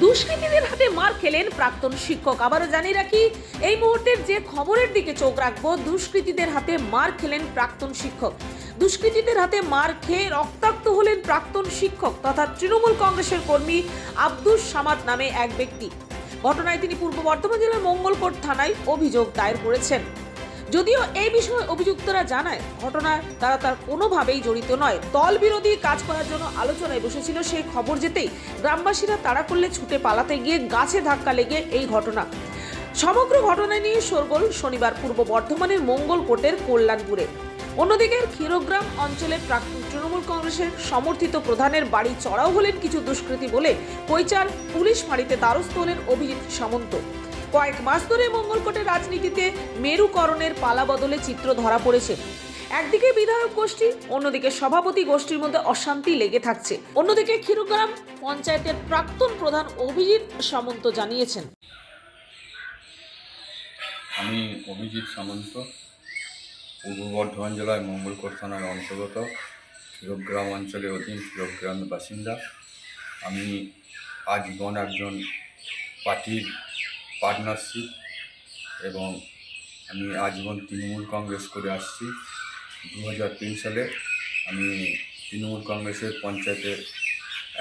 দুষ্কৃতীদের হাতে মার খেলেন প্রাক্তন শিক্ষক। আবারও জানিয়ে রাখি, এই মুহূর্তের যে খবরের দিকে চোখ রাখবো, দুষ্কৃতীদের হাতে মার খেলেন প্রাক্তন শিক্ষক। দুষ্কৃতীদের হাতে মার খেয়ে রক্তাক্ত হলেন প্রাক্তন শিক্ষক তথা তৃণমূল কংগ্রেসের কর্মী আব্দুস সামাদ নামে এক ব্যক্তি। ঘটনায় তিনি পূর্ব বর্ধমান জেলার মঙ্গলকোট থানায় অভিযোগ দায়ের করেছেন। যদিও এই বিষয়ে অভিযুক্তরা জানায় ঘটনায় তার কোনোভাবেই জড়িত নয়। দল বিরোধী কাজ করার জন্য আলোচনায় বসেছিল, সেই খবর যেতেই গ্রামবাসীরা তাড়া করলে ছুটে পালাতে গিয়ে গাছে ধাক্কা লেগে এই ঘটনা। সমগ্র ঘটনা নিয়ে শোরগোল শনিবার পূর্ব বর্ধমানের মঙ্গলকোটের কল্যাণপুরে। অন্যদিকে ক্ষীরগ্রাম অঞ্চলের প্রাক্তন তৃণমূল কংগ্রেসের সমর্থিত প্রধানের বাড়ি চড়াও হলেন কিছু দুষ্কৃতী বলে কৈচার পুলিশ ফাঁড়িতে দ্বারস্থ হলেন অভিজিৎ সামন্ত। কয়েক মাস ধরে মঙ্গলকোটের রাজনীতিতে মেরুকরণের পালা বদলে চিত্র ধরা পড়েছে। একদিকে বিধায়ক গোষ্ঠী, অন্যদিকে সভাপতি গোষ্ঠীর মধ্যে অশান্তি লেগে থাকছে। অন্যদিকে ক্ষীরগ্রাম পঞ্চায়েতের প্রাক্তন প্রধান অভিজিৎ সামন্ত জানিয়েছেন, আমি অভিজিৎ সামন্ত, পূর্ব বর্ধমান জেলায় মঙ্গলকোট থানার অন্তর্গত ক্ষীরগ্রাম অঞ্চলের অধীন ক্ষীরগ্রামের বাসিন্দা। আমি আজীবন একজন পার্টির পার্টনারশিপ এবং আমি আজীবন তৃণমূল কংগ্রেস করে আসছি। 2003 সালে আমি তৃণমূল কংগ্রেসের পঞ্চায়েতের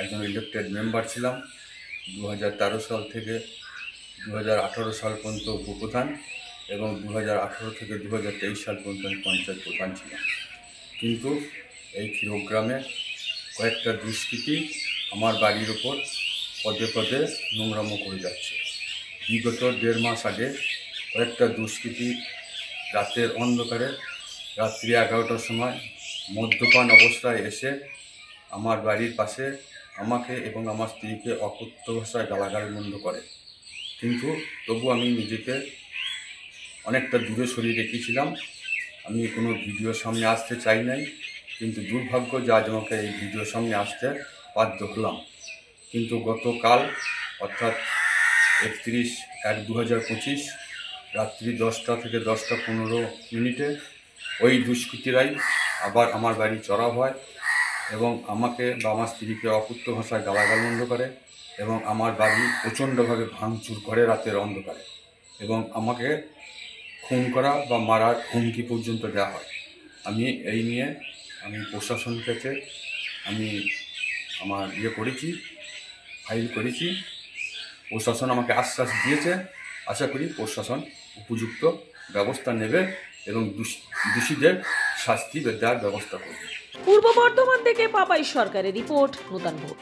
একজন ইলেক্টেড মেম্বার ছিলাম। 2013 সাল থেকে 2018 সাল পর্যন্ত উপপ্রধান এবং 2018 থেকে 2023 সাল পর্যন্ত আমি পঞ্চায়েত প্রধান ছিলাম। কিন্তু এই ক্ষীরগ্রামে কয়েকটা দুষ্কৃতী আমার বাড়ির ওপর পদে পদে নোংরামো করে যাচ্ছে। বিগত 1.5 মাস আগে কয়েকটা দুষ্কৃতী রাতের অন্ধকারে রাত্রি 11টার সময় মদ্যপান অবস্থায় এসে আমার বাড়ির পাশে আমাকে এবং আমার স্ত্রীকে অকথ্য ভাষায় গালাগাল বন্ধ করে। কিন্তু তবু আমি নিজেকে অনেকটা দূরে সরিয়ে রেখেছিলাম। আমি কোনো ভিডিওর সামনে আসতে চাই নাই, কিন্তু দুর্ভাগ্য যে আজ আমাকে এই ভিডিওর সামনে আসতে বাধ্য হলাম। কিন্তু গতকাল অর্থাৎ 31/1/2025 রাত্রি 10টা থেকে 10টা 15 ওই দুষ্কৃতীরাই আবার আমার বাড়ি চড়াও হয় এবং আমাকে বা আমার স্ত্রীকে অকথ্য ভাষায় গালাগাল বন্ধ করে এবং আমার বাড়ি প্রচণ্ডভাবে ভাঙচুর করে রাতের অন্ধকারে এবং আমাকে খুন করা বা মারার হুমকি পর্যন্ত দেওয়া হয়। আমি এই নিয়ে প্রশাসন থেকে আমার করেছি, ফাইল করেছি। প্রশাসন আমাকে আশ্বাস দিয়েছে, আশা করি প্রশাসন উপযুক্ত ব্যবস্থা নেবে এবং দোষীদের শাস্তি দেওয়ার ব্যবস্থা করবে। পূর্ব বর্ধমান থেকে পাপাই সরকারের রিপোর্ট, নূতন ভোর।